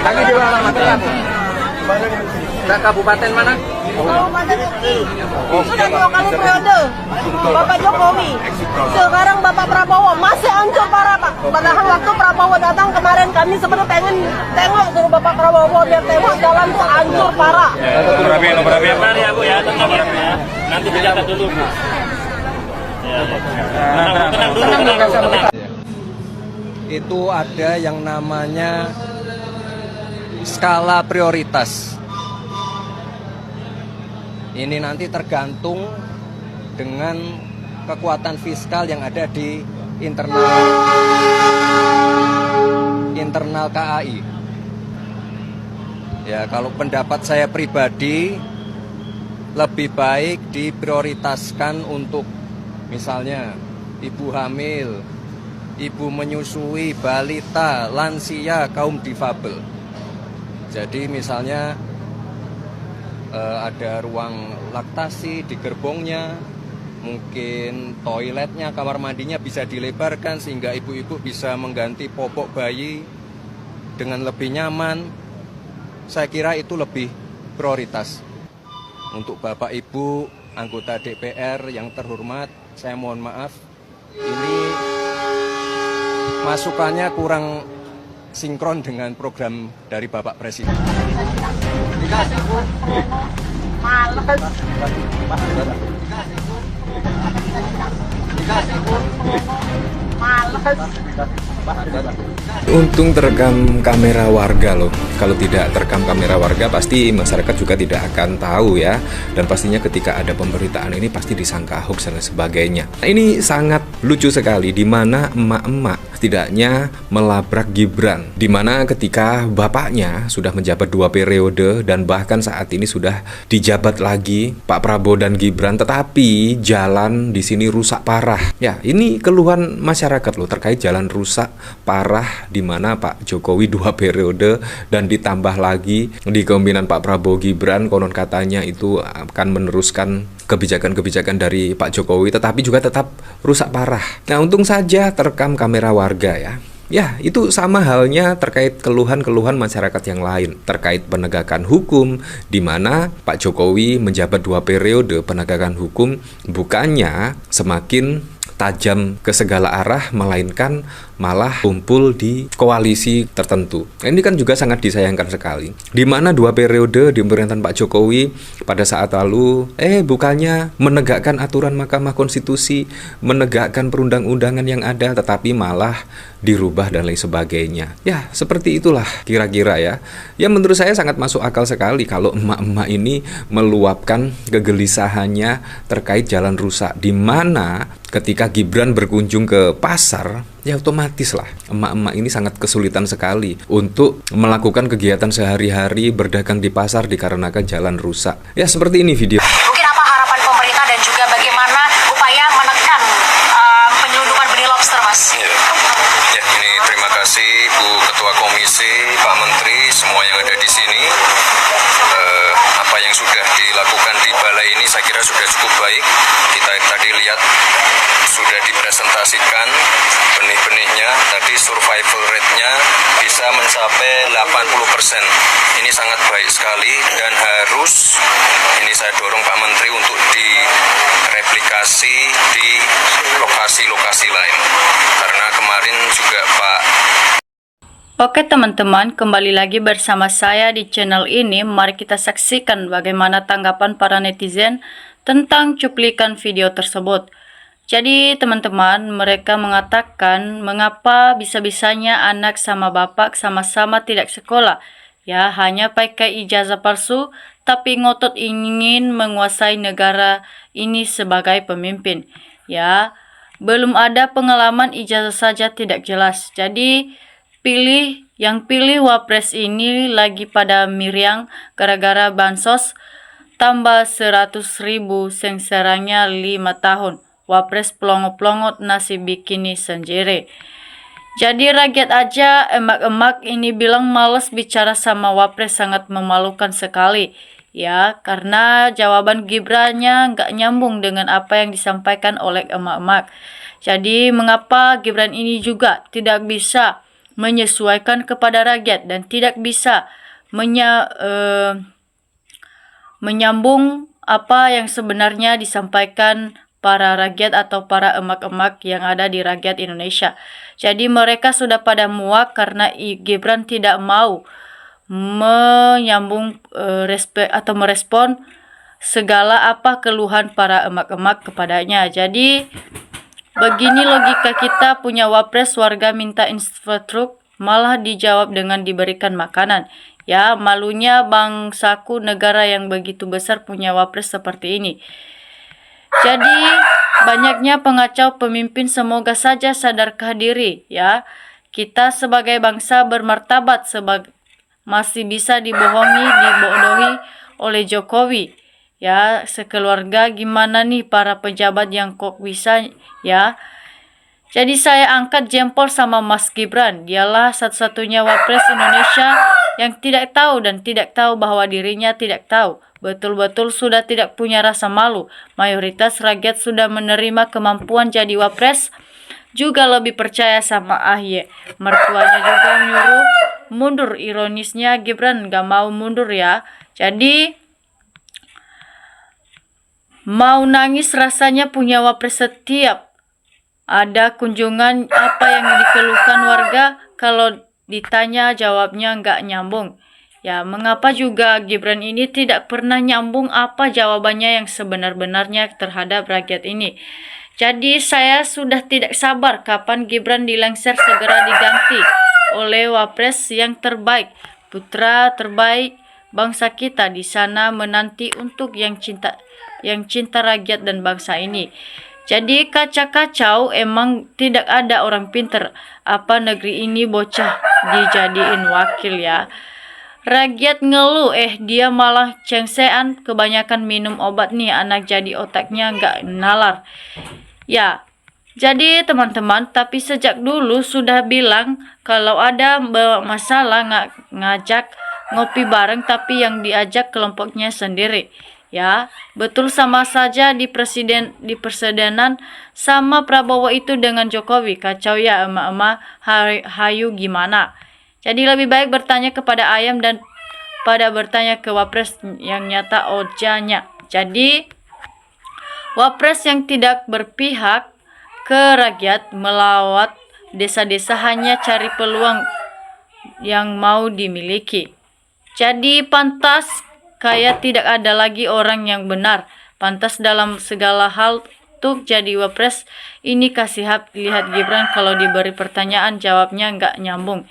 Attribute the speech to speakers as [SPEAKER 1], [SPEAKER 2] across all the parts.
[SPEAKER 1] Lagi di mana kamu? Kabupaten mana?
[SPEAKER 2] Kabupaten Uki. Sudah 2 kali periode Bapak Jokowi. Sekarang Bapak Prabowo masih hancur parah, Pak. Padahal waktu Prabowo datang kemarin kami sebenarnya pengen tengok suruh Bapak Prabowo biar tengok jalan tuh hancur parah.
[SPEAKER 3] Nomor ya Bu ya, tenang ya. Nanti dicatat dulu Bu. Tenang dulu.
[SPEAKER 1] Itu ada yang namanya skala prioritas. Ini nanti tergantung dengan kekuatan fiskal yang ada di internal KAI. Ya, kalau pendapat saya pribadi lebih baik diprioritaskan untuk misalnya ibu hamil, ibu menyusui, balita, lansia, kaum difabel. Jadi misalnya ada ruang laktasi di gerbongnya, mungkin toiletnya, kamar mandinya bisa dilebarkan sehingga ibu-ibu bisa mengganti popok bayi dengan lebih nyaman. Saya kira itu lebih prioritas. Untuk Bapak Ibu anggota DPR yang terhormat, saya mohon maaf, ini masukannya kurang sinkron dengan program dari Bapak Presiden.
[SPEAKER 4] Untung terekam kamera warga loh. Kalau tidak terekam kamera warga pasti masyarakat juga tidak akan tahu ya. Dan pastinya ketika ada pemberitaan ini pasti disangka hoax dan sebagainya. Nah, ini sangat lucu sekali di mana emak-emak setidaknya melabrak Gibran. Di mana ketika bapaknya sudah menjabat 2 periode dan bahkan saat ini sudah dijabat lagi Pak Prabowo dan Gibran, tetapi jalan di sini rusak parah. Ya, ini keluhan masyarakat loh terkait jalan rusak parah di mana Pak Jokowi 2 periode dan ditambah lagi di kepemimpinan Pak Prabowo Gibran konon katanya itu akan meneruskan kebijakan-kebijakan dari Pak Jokowi, tetapi juga tetap rusak parah. Nah, untung saja terekam kamera warga ya. Ya, itu sama halnya terkait keluhan-keluhan masyarakat yang lain terkait penegakan hukum, di mana Pak Jokowi menjabat 2 periode penegakan hukum bukannya semakin tajam ke segala arah, melainkan malah kumpul di koalisi tertentu. Nah, ini kan juga sangat disayangkan sekali. Di mana 2 periode di pemerintahan Pak Jokowi pada saat lalu, bukannya menegakkan aturan Mahkamah Konstitusi, menegakkan perundang-undangan yang ada, tetapi malah dirubah dan lain sebagainya. Ya, seperti itulah kira-kira ya. Ya, menurut saya sangat masuk akal sekali kalau emak-emak ini meluapkan kegelisahannya terkait jalan rusak, di mana ketika Gibran berkunjung ke pasar, ya otomatis lah emak-emak ini sangat kesulitan sekali untuk melakukan kegiatan sehari-hari berdagang di pasar dikarenakan jalan rusak. Ya, seperti ini video.
[SPEAKER 5] Mungkin apa harapan pemerintah dan juga bagaimana upaya menekan penyelundupan benih lobster, Mas?
[SPEAKER 4] Ya, ini terima kasih Bu Ketua Komisi, Pak Menteri, semua yang ada di sini. Apa yang sudah dilakukan di balai ini saya kira sudah cukup baik. Kita tadi lihat sudah dipresentasikan benih-benihnya, tadi survival rate-nya bisa mencapai 80%. Ini sangat baik sekali dan harus ini saya dorong Pak Menteri untuk direplikasi di lokasi-lokasi lain. Karena kemarin juga Pak.
[SPEAKER 6] Oke teman-teman, kembali lagi bersama saya di channel ini. Mari kita saksikan bagaimana tanggapan para netizen tentang cuplikan video tersebut. Jadi teman-teman, mereka mengatakan mengapa bisa-bisanya anak sama bapak sama-sama tidak sekolah. Ya, hanya pakai ijazah palsu, tapi ngotot ingin menguasai negara ini sebagai pemimpin. Ya, belum ada pengalaman, ijazah saja tidak jelas. Jadi pilih wapres ini lagi pada miriang gara-gara bansos tambah 100.000 sengsaranya 5 tahun. Wapres pelongo-pelongot nasi bikini sendiri. Jadi rakyat aja emak-emak ini bilang males bicara sama wapres, sangat memalukan sekali. Ya, karena jawaban Gibrannya nggak nyambung dengan apa yang disampaikan oleh emak-emak. Jadi mengapa Gibran ini juga tidak bisa menyesuaikan kepada rakyat dan tidak bisa menyambung apa yang sebenarnya disampaikan para rakyat atau para emak-emak yang ada di rakyat Indonesia. Jadi mereka sudah pada muak karena Gibran tidak mau menyambung merespon segala apa keluhan para emak-emak kepadanya. Jadi begini logika kita punya wapres, warga minta infrastruktur malah dijawab dengan diberikan makanan. Ya, malunya bangsaku, negara yang begitu besar punya wapres seperti ini. Jadi banyaknya pengacau pemimpin, semoga saja sadarkah diri ya. Kita sebagai bangsa bermartabat masih bisa dibodohi oleh Jokowi. Ya, sekeluarga gimana nih para pejabat yang kok bisa ya. Jadi saya angkat jempol sama Mas Gibran. Dialah satu-satunya wapres Indonesia yang tidak tahu dan tidak tahu bahwa dirinya tidak tahu. Betul-betul sudah tidak punya rasa malu. Mayoritas rakyat sudah menerima kemampuan jadi wapres, juga lebih percaya sama AHY. Mertuanya juga menyuruh mundur. Ironisnya Gibran gak mau mundur ya. Jadi mau nangis rasanya punya wapres. Setiap ada kunjungan apa yang dikeluhkan warga, kalau ditanya jawabnya nggak nyambung. Ya, mengapa juga Gibran ini tidak pernah nyambung apa jawabannya yang sebenar-benarnya terhadap rakyat ini. Jadi saya sudah tidak sabar kapan Gibran dilengser segera diganti oleh wapres yang terbaik, putra terbaik bangsa kita di sana menanti untuk yang cinta rakyat dan bangsa ini. Jadi kacau emang tidak ada orang pinter. Apa negeri ini bocah dijadiin wakil ya. Rakyat ngeluh, dia malah cengsean, kebanyakan minum obat nih anak, jadi otaknya nggak nalar. Ya, jadi teman-teman, tapi sejak dulu sudah bilang kalau ada masalah ngajak ngopi bareng, tapi yang diajak kelompoknya sendiri. Ya, betul sama saja di persidangan sama Prabowo itu dengan Jokowi. Kacau ya emak-emak, hayu gimana. Jadi lebih baik bertanya kepada ayam dan pada bertanya ke wapres yang nyata ojanya. Jadi wapres yang tidak berpihak ke rakyat, melawat desa-desa hanya cari peluang yang mau dimiliki. Jadi pantas kayak tidak ada lagi orang yang benar, pantas dalam segala hal untuk jadi wapres. Ini kasih lihat Gibran kalau diberi pertanyaan jawabnya nggak nyambung.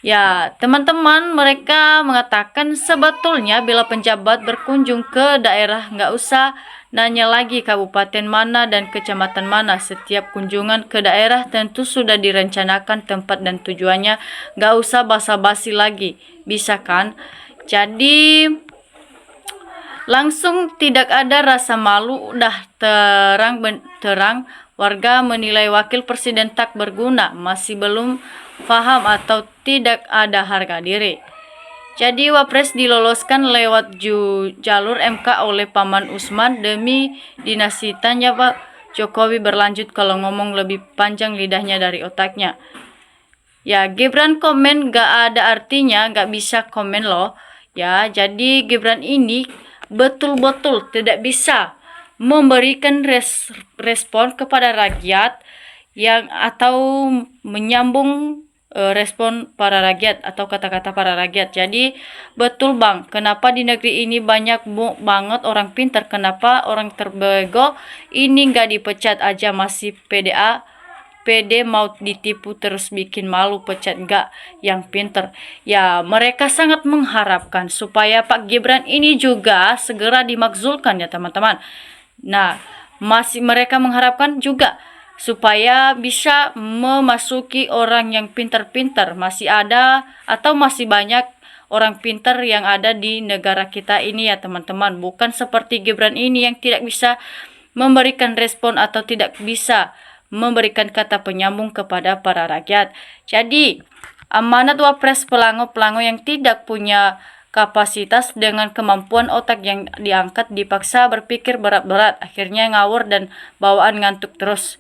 [SPEAKER 6] Ya, teman-teman, mereka mengatakan sebetulnya bila penjabat berkunjung ke daerah nggak usah nanya lagi kabupaten mana dan kecamatan mana. Setiap kunjungan ke daerah tentu sudah direncanakan tempat dan tujuannya, nggak usah basa-basi lagi, bisa kan? Jadi langsung tidak ada rasa malu, udah terang warga menilai wakil presiden tak berguna, masih belum paham atau tidak ada harga diri. Jadi wapres diloloskan lewat jalur MK oleh Paman Usman demi dinasitannya Pak Jokowi berlanjut. Kalau ngomong lebih panjang lidahnya dari otaknya. Ya, Gibran komen gak ada artinya, gak bisa komen loh. Ya, jadi Gibran ini betul-betul tidak bisa memberikan respon kepada rakyat yang atau menyambung respon para rakyat atau kata-kata para rakyat. Jadi betul bang, kenapa di negeri ini banyak banget orang pintar, kenapa orang terbego ini nggak dipecat aja masih pede mau ditipu terus bikin malu, pecat nggak yang pinter. Ya, mereka sangat mengharapkan supaya Pak Gibran ini juga segera dimakzulkan ya teman-teman. Nah, masih mereka mengharapkan juga supaya bisa memasuki orang yang pintar-pintar. Masih ada atau masih banyak orang pintar yang ada di negara kita ini ya teman-teman. Bukan seperti Gibran ini yang tidak bisa memberikan respon atau tidak bisa memberikan kata penyambung kepada para rakyat. Jadi amanat wapres pelango-pelango yang tidak punya kapasitas dengan kemampuan otak yang diangkat dipaksa berpikir berat-berat, akhirnya ngawur dan bawaan ngantuk terus.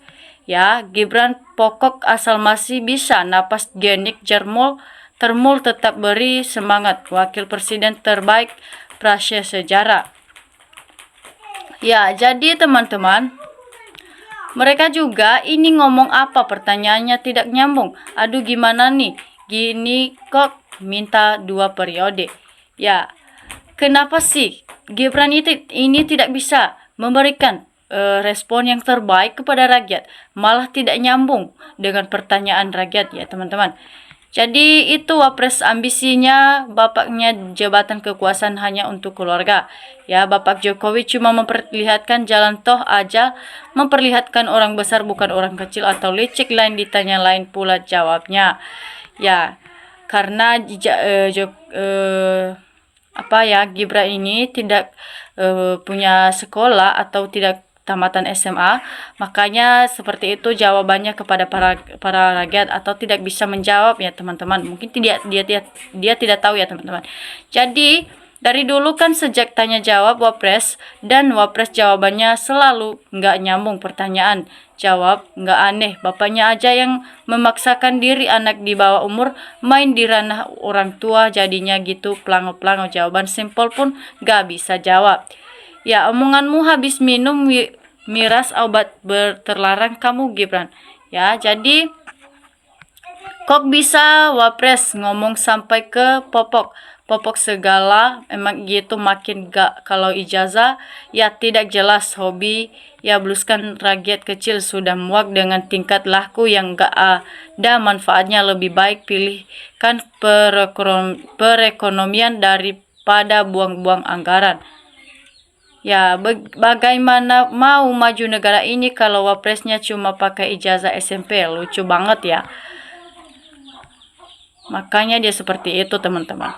[SPEAKER 6] Ya, Gibran pokok asal masih bisa napas genik jermul termul tetap beri semangat. Wakil Presiden terbaik Prasya Sejarah. Ya, jadi teman-teman, mereka juga ini ngomong apa, pertanyaannya tidak nyambung. Aduh gimana nih, gini kok minta 2 periode. Ya, kenapa sih Gibran ini tidak bisa memberikan respon yang terbaik kepada rakyat, malah tidak nyambung dengan pertanyaan rakyat ya teman-teman. Jadi itu wapres ambisinya bapaknya jabatan kekuasaan hanya untuk keluarga. Ya, Bapak Jokowi cuma memperlihatkan jalan toh aja, memperlihatkan orang besar bukan orang kecil atau licik lain ditanya lain pula jawabnya. Ya, karena Gibran ini tidak punya sekolah atau tidak tamatan SMA, makanya seperti itu jawabannya kepada para rakyat atau tidak bisa menjawab ya teman-teman. Mungkin dia tidak tahu ya teman-teman. Jadi dari dulu kan sejak tanya jawab wapres dan wapres jawabannya selalu nggak nyambung, pertanyaan jawab nggak aneh. Bapaknya aja yang memaksakan diri anak di bawah umur main di ranah orang tua, jadinya gitu pelango-pelango, jawaban simpel pun nggak bisa jawab. Ya, omonganmu habis minum miras obat terlarang kamu Gibran. Ya, jadi kok bisa wapres ngomong sampai ke popok segala, emang gitu makin gak kalau ijazah ya tidak jelas hobi ya, bluskan rakyat kecil sudah muak dengan tingkat laku yang gak ada manfaatnya, lebih baik pilihkan perekonomian daripada buang-buang anggaran. Ya, bagaimana mau maju negara ini kalau wapresnya cuma pakai ijazah SMP? Lucu banget ya. Makanya dia seperti itu teman-teman.